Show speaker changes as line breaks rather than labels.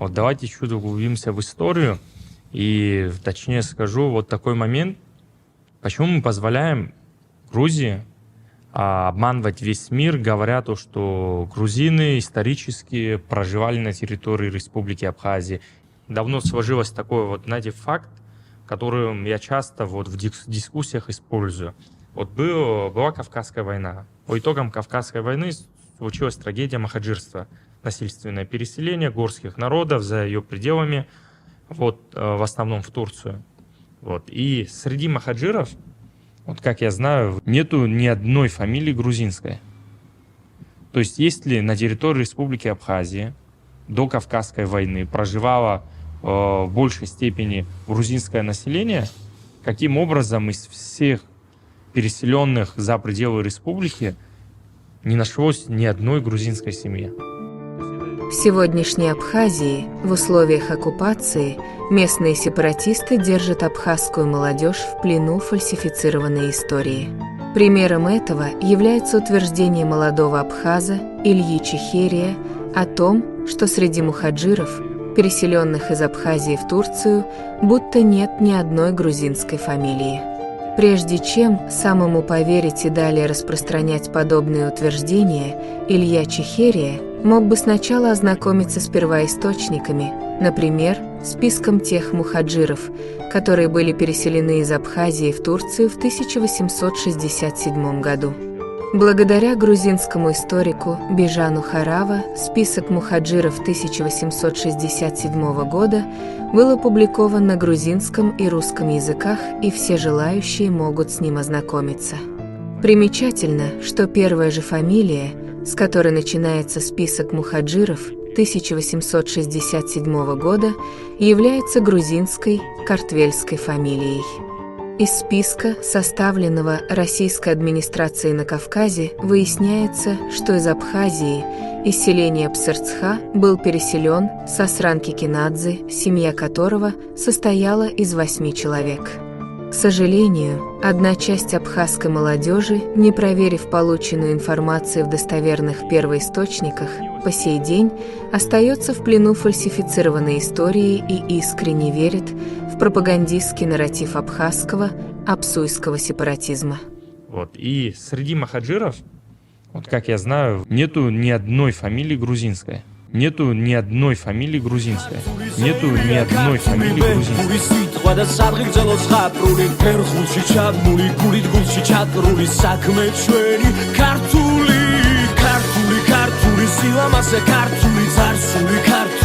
Вот давайте чуть углубимся в историю. И точнее скажу, вот такой момент, почему мы позволяем Грузии обманывать весь мир, говоря то, что грузины исторически проживали на территории Республики Абхазии. Давно сложилось такой вот, знаете, факт, который я часто вот в дискуссиях использую. Вот была Кавказская война. По итогам Кавказской войны случилась трагедия махаджирства, насильственное переселение горских народов за ее пределами, вот, в основном в Турцию. Вот. И среди махаджиров, вот как я знаю, нету ни одной фамилии грузинской. То есть если на территории Республики Абхазия до Кавказской войны проживало в большей степени грузинское население, каким образом из всех переселенных за пределы республики не нашлось ни одной грузинской семьи?
В сегодняшней Абхазии, в условиях оккупации, местные сепаратисты держат абхазскую молодежь в плену фальсифицированной истории. Примером этого является утверждение молодого абхаза Ильи Чехерия о том, что среди мухаджиров, переселенных из Абхазии в Турцию, будто нет ни одной грузинской фамилии. Прежде чем самому поверить и далее распространять подобные утверждения, Илья Чехерия мог бы сначала ознакомиться с первоисточниками, например, списком тех мухаджиров, которые были переселены из Абхазии в Турцию в 1867 году. Благодаря грузинскому историку Бижану Харава список мухаджиров 1867 года был опубликован на грузинском и русском языках, и все желающие могут с ним ознакомиться. Примечательно, что первая же фамилия, с которой начинается список мухаджиров 1867 года, является грузинской картвельской фамилией. Из списка, составленного российской администрацией на Кавказе, выясняется, что из Абхазии, из селения Псырцха, был переселен Сасран Кикинадзе, семья которого состояла из 8 человек. К сожалению, одна часть абхазской молодежи, не проверив полученную информацию в достоверных первоисточниках, по сей день остается в плену фальсифицированной истории и искренне верит в пропагандистский нарратив абхазского, абсуйского сепаратизма.
Вот. И среди махаджиров, вот как я знаю, нету ни одной фамилии грузинской. Нету ни одной фамилии грузинской. Нету ни одной фамилии грузинской.
Ქართული სილამაზე ქართული ძარცული ქართული